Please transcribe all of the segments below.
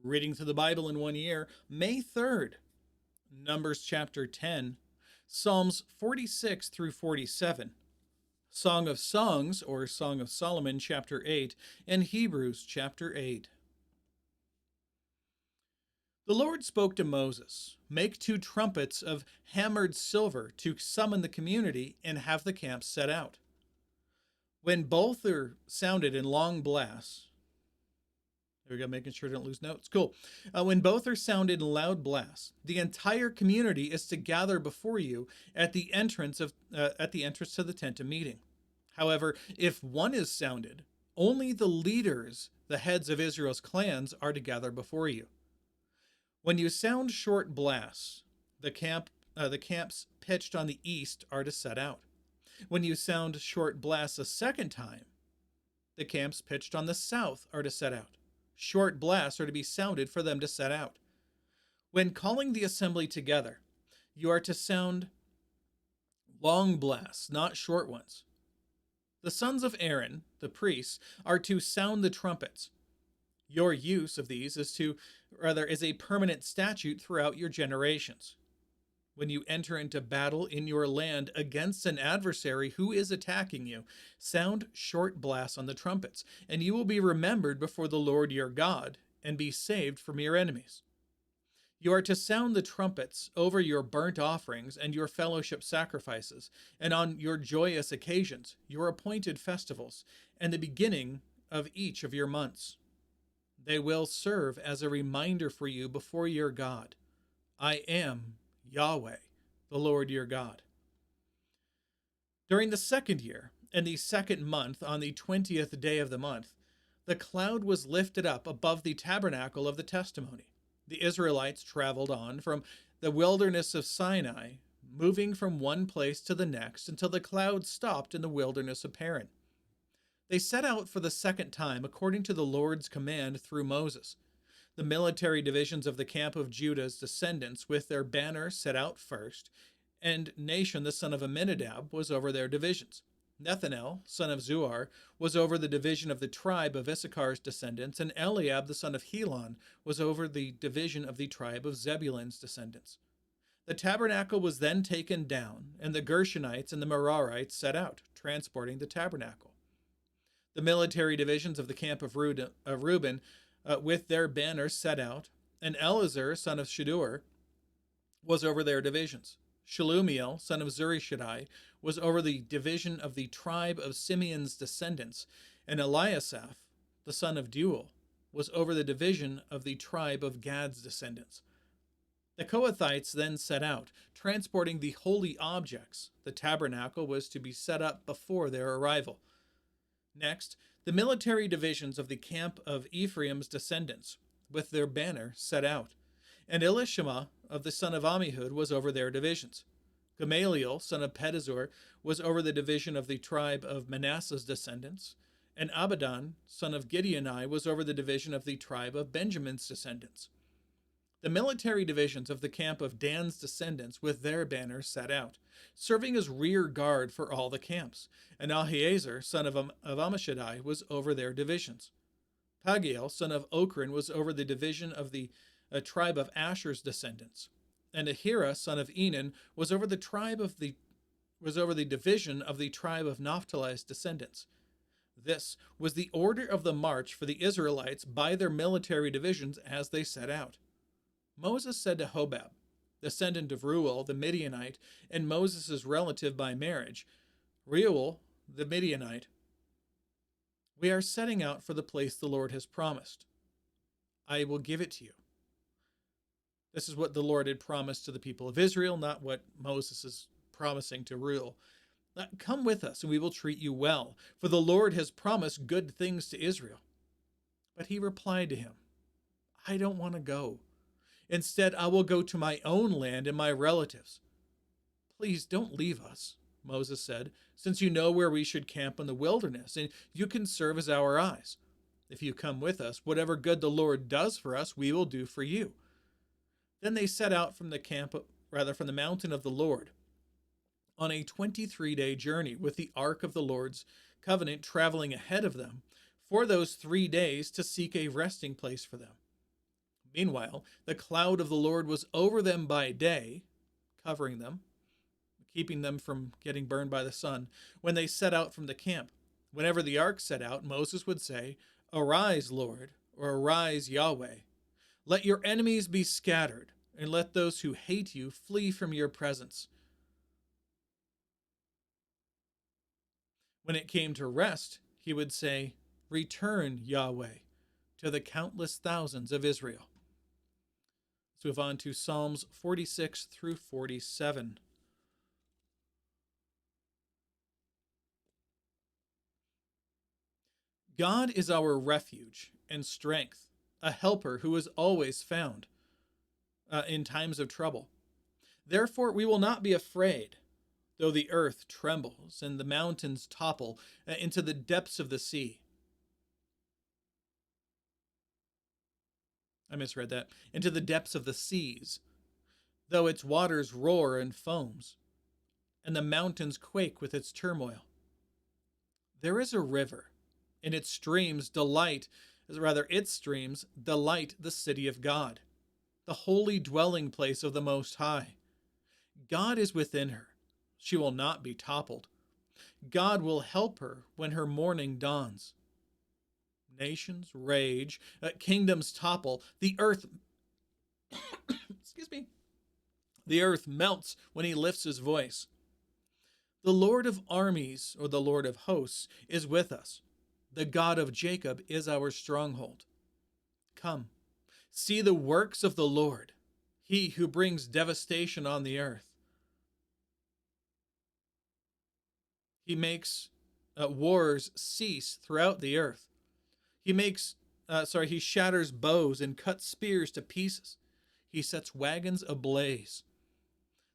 Reading through the Bible in one year, May 3rd, Numbers chapter 10, Psalms 46 through 47, Song of Songs or Song of Solomon chapter 8, and Hebrews chapter 8. The Lord spoke to Moses, "Make two trumpets of hammered silver to summon the community and have the camp set out. When both are sounded in long blasts," there we go, making sure I don't lose notes. Cool. When both are sounded in loud blasts, the entire community is to gather before you at the entrance to the tent of meeting. However, if one is sounded, only the leaders, the heads of Israel's clans, are to gather before you. When you sound short blasts, the camps pitched on the east are to set out. When you sound short blasts a second time, the camps pitched on the south are to set out. Short blasts are to be sounded for them to set out. When calling the assembly together, you are to sound long blasts, not short ones. The sons of Aaron, the priests, are to sound the trumpets. Your use of these is a permanent statute throughout your generations. When you enter into battle in your land against an adversary who is attacking you, sound short blasts on the trumpets, and you will be remembered before the Lord your God and be saved from your enemies. You are to sound the trumpets over your burnt offerings and your fellowship sacrifices, and on your joyous occasions, your appointed festivals, and the beginning of each of your months. They will serve as a reminder for you before your God. I am Yahweh, the Lord your God. During the second year, in the second month, on the 20th day of the month, the cloud was lifted up above the tabernacle of the testimony. The Israelites traveled on from the wilderness of Sinai, moving from one place to the next until the cloud stopped in the wilderness of Paran. They set out for the second time according to the Lord's command through Moses. The military divisions of the camp of Judah's descendants with their banner set out first, and Nahshon the son of Amminadab was over their divisions. Nethanel, son of Zuar, was over the division of the tribe of Issachar's descendants, and Eliab the son of Helon was over the division of the tribe of Zebulun's descendants. The tabernacle was then taken down, and the Gershonites and the Merarites set out, transporting the tabernacle. The military divisions of the camp of Reuben, with their banners set out, and Eleazar, son of Shedeur, was over their divisions. Shelumiel, son of Zurishaddai, was over the division of the tribe of Simeon's descendants, and Eliasaph, the son of Deuel, was over the division of the tribe of Gad's descendants. The Kohathites then set out, transporting the holy objects. The tabernacle was to be set up before their arrival. Next, the military divisions of the camp of Ephraim's descendants, with their banner set out, and Elishama of the son of Ammihud was over their divisions. Gamaliel, son of Pedazur, was over the division of the tribe of Manasseh's descendants, and Abidan, son of Gideoni, was over the division of the tribe of Benjamin's descendants. The military divisions of the camp of Dan's descendants with their banners set out, serving as rear guard for all the camps, and Ahiezer, son of Ammishaddai, was over their divisions. Pagiel, son of Ochran, was over the division of the tribe of Asher's descendants, and Ahira, son of Enan, was over the division of the tribe of Naphtali's descendants. This was the order of the march for the Israelites by their military divisions as they set out. Moses said to Hobab, descendant of Reuel the Midianite, and Moses' relative by marriage, Reuel the Midianite, "We are setting out for the place the Lord has promised. I will give it to you." This is what the Lord had promised to the people of Israel, not what Moses is promising to Reuel. "Come with us, and we will treat you well, for the Lord has promised good things to Israel." But he replied to him, "I don't want to go. Instead, I will go to my own land and my relatives." "Please don't leave us," Moses said, "since you know where we should camp in the wilderness, and you can serve as our eyes. If you come with us, whatever good the Lord does for us, we will do for you." Then they set out from the mountain of the Lord, on a 23-day journey, with the ark of the Lord's covenant traveling ahead of them for those 3 days to seek a resting place for them. Meanwhile, the cloud of the Lord was over them by day, covering them, keeping them from getting burned by the sun, when they set out from the camp. Whenever the ark set out, Moses would say, "Arise, Lord," or "Arise, Yahweh. Let your enemies be scattered, and let those who hate you flee from your presence." When it came to rest, he would say, "Return, Yahweh, to the countless thousands of Israel." Let's move on to Psalms 46 through 47. God is our refuge and strength, a helper who is always found in times of trouble. Therefore, we will not be afraid, though the earth trembles and the mountains topple into the depths of the sea. I misread that. Into the depths of the seas, though its waters roar and foams, and the mountains quake with its turmoil. There is a river, and its streams delight the city of God, the holy dwelling place of the Most High. God is within her. She will not be toppled. God will help her when her morning dawns. Nations rage, kingdoms topple, the earth excuse me, the earth melts when he lifts his voice. The Lord of armies, or the Lord of hosts, is with us. The God of Jacob is our stronghold. Come, see the works of the Lord, he who brings devastation on the earth. He makes wars cease throughout the earth. He shatters bows and cuts spears to pieces. He sets wagons ablaze.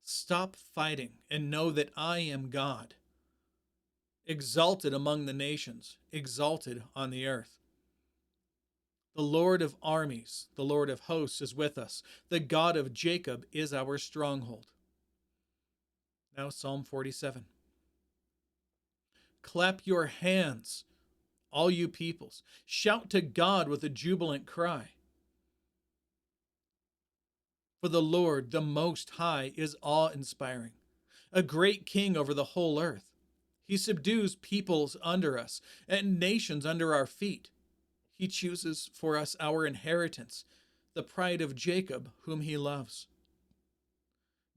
Stop fighting and know that I am God. Exalted among the nations, exalted on the earth. The Lord of armies, the Lord of hosts is with us. The God of Jacob is our stronghold. Now Psalm 47. Clap your hands, all you peoples. Shout to God with a jubilant cry. For the Lord, the Most High, is awe-inspiring, a great king over the whole earth. He subdues peoples under us and nations under our feet. He chooses for us our inheritance, the pride of Jacob, whom he loves.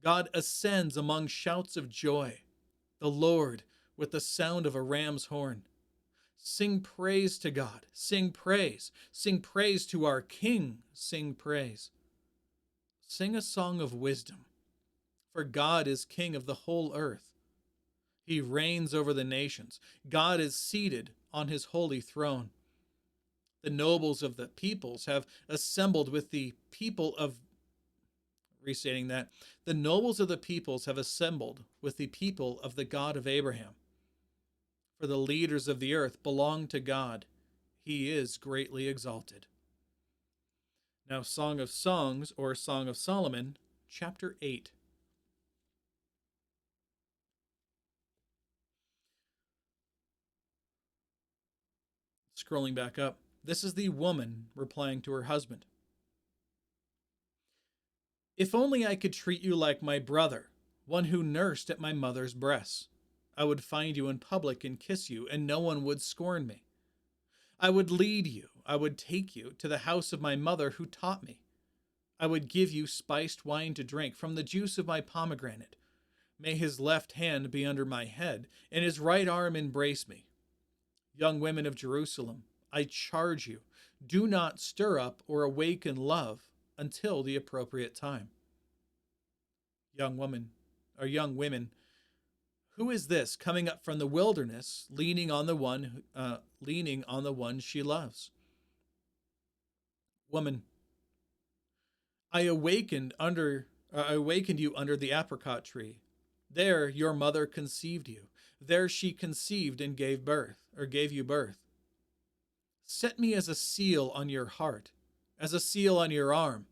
God ascends among shouts of joy, the Lord with the sound of a ram's horn. Sing praise to God, sing praise to our King, sing praise. Sing a song of wisdom, for God is king of the whole earth. He reigns over the nations. God is seated on his holy throne. The nobles of the peoples have assembled with the people of the nobles of the peoples have assembled with the people of the God of Abraham. For the leaders of the earth belong to God. He is greatly exalted. Now, Song of Songs, or Song of Solomon, chapter 8. Scrolling back up, this is the woman replying to her husband. If only I could treat you like my brother, one who nursed at my mother's breasts. I would find you in public and kiss you, and no one would scorn me. I would lead you, I would take you to the house of my mother who taught me. I would give you spiced wine to drink from the juice of my pomegranate. May his left hand be under my head, and his right arm embrace me. Young women of Jerusalem, I charge you, do not stir up or awaken love until the appropriate time. Young women, who is this coming up from the wilderness, leaning on the one she loves? Woman, I awakened you under the apricot tree. There your mother conceived you. There she conceived and gave you birth. Set me as a seal on your heart, as a seal on your arm.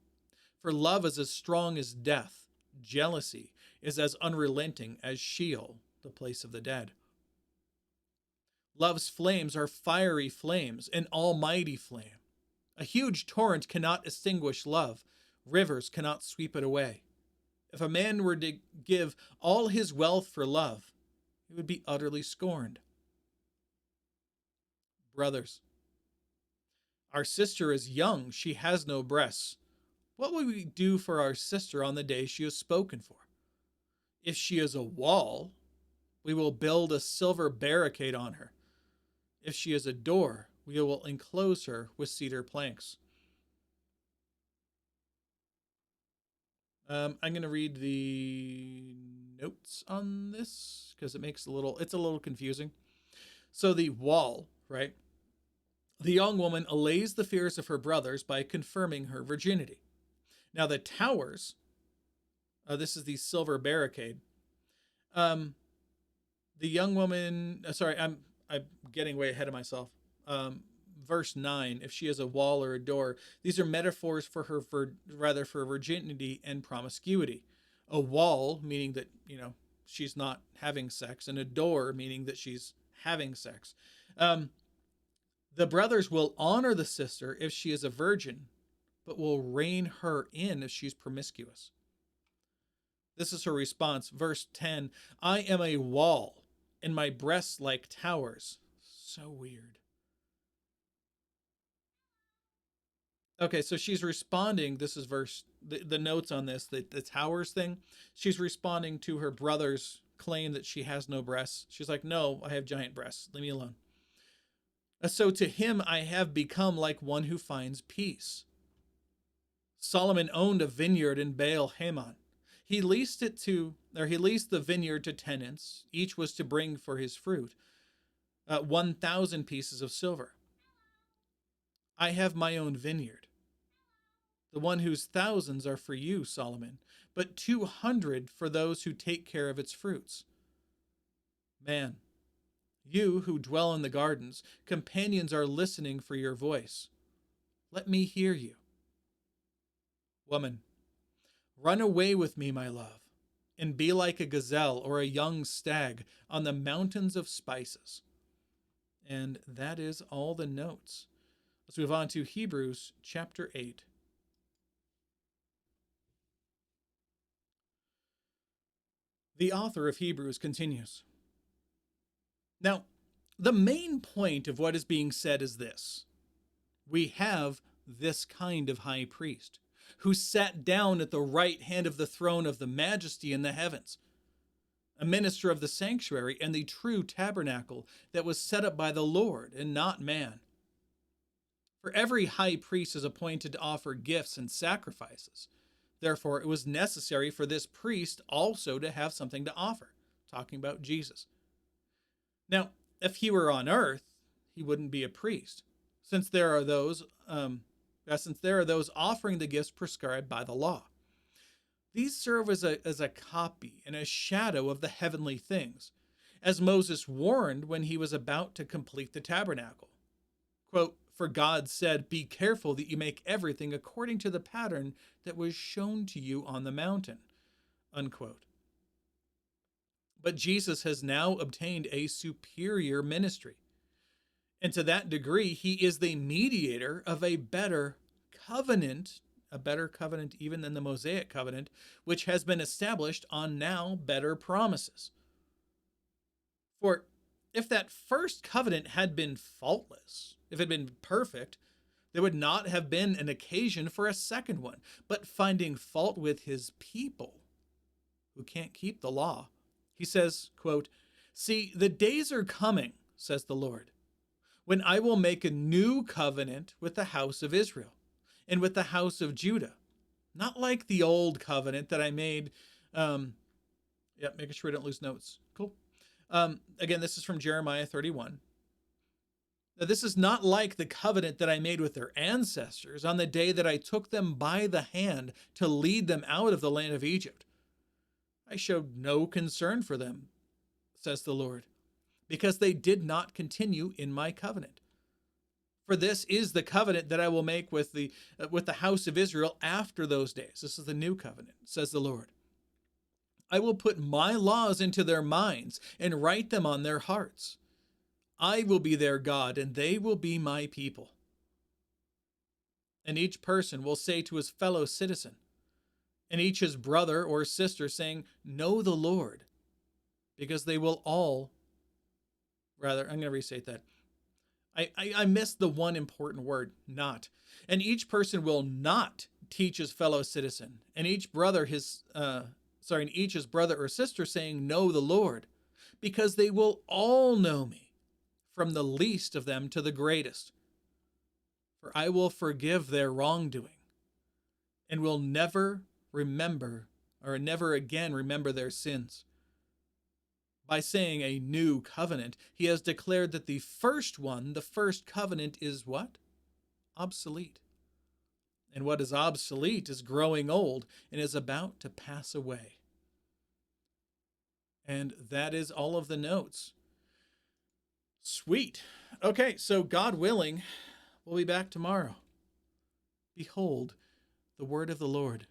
For love is as strong as death. Jealousy is as unrelenting as Sheol, the place of the dead. Love's flames are fiery flames, an almighty flame. A huge torrent cannot extinguish love. Rivers cannot sweep it away. If a man were to give all his wealth for love, he would be utterly scorned. Brothers, our sister is young. She has no breasts. What will we do for our sister on the day she is spoken for? If she is a wall, we will build a silver barricade on her. If she is a door, we will enclose her with cedar planks. I'm going to read the notes on this because it's a little confusing. So the wall, right? The young woman allays the fears of her brothers by confirming her virginity. Now the towers, this is the silver barricade. The young woman, sorry, I'm getting way ahead of myself. Verse 9, if she is a wall or a door, these are metaphors for for virginity and promiscuity. A wall meaning that, she's not having sex, and a door meaning that she's having sex. The brothers will honor the sister if she is a virgin, but will rein her in if she's promiscuous. This is her response. Verse 10, I am a wall, and my breasts like towers. So weird. Okay, so she's responding. This is the notes on this, the towers thing. She's responding to her brother's claim that she has no breasts. She's like, no, I have giant breasts. Leave me alone. So to him, I have become like one who finds peace. Solomon owned a vineyard in Baal Hamon. He leased the vineyard to tenants. Each was to bring for his fruit 1,000 pieces of silver. I have my own vineyard, the one whose thousands are for you, Solomon, but 200 for those who take care of its fruits. Man, you who dwell in the gardens, companions are listening for your voice. Let me hear you. Woman, run away with me, my love, and be like a gazelle or a young stag on the mountains of spices. And that is all the notes. Let's move on to Hebrews chapter 8. The author of Hebrews continues. Now, the main point of what is being said is this. We have this kind of high priest who sat down at the right hand of the throne of the majesty in the heavens, a minister of the sanctuary and the true tabernacle that was set up by the Lord and not man. For every high priest is appointed to offer gifts and sacrifices. Therefore, it was necessary for this priest also to have something to offer, talking about Jesus. Now, if he were on earth, he wouldn't be a priest, since there are those offering the gifts prescribed by the law. These serve as a copy and a shadow of the heavenly things, as Moses warned when he was about to complete the tabernacle. Quote, for God said, be careful that you make everything according to the pattern that was shown to you on the mountain. Unquote. But Jesus has now obtained a superior ministry. And to that degree, he is the mediator of a better covenant even than the Mosaic covenant, which has been established on now better promises. For if that first covenant had been faultless, if it had been perfect, there would not have been an occasion for a second one. But finding fault with his people who can't keep the law, he says, quote, see, the days are coming, says the Lord, when I will make a new covenant with the house of Israel and with the house of Judah, not like the old covenant that I made. Making sure I don't lose notes. Cool. Again, this is from Jeremiah 31. Now, this is not like the covenant that I made with their ancestors on the day that I took them by the hand to lead them out of the land of Egypt. I showed no concern for them, says the Lord, because they did not continue in my covenant. For this is the covenant that I will make with the house of Israel after those days. This is the new covenant, says the Lord. I will put my laws into their minds and write them on their hearts. I will be their God, and they will be my people. And each person will say to his fellow citizen, and each his brother or sister, saying, know the Lord, because they will all, rather, I'm going to restate that. I missed the one important word, not. And each person will not teach his fellow citizen, and each brother and each his brother or sister, saying, know the Lord, because they will all know me, from the least of them to the greatest. For I will forgive their wrongdoing, and will never again remember their sins. By saying a new covenant, he has declared that the first covenant, is what? Obsolete. And what is obsolete is growing old and is about to pass away. And that is all of the notes. Sweet. Okay, so God willing, we'll be back tomorrow. Behold, the word of the Lord.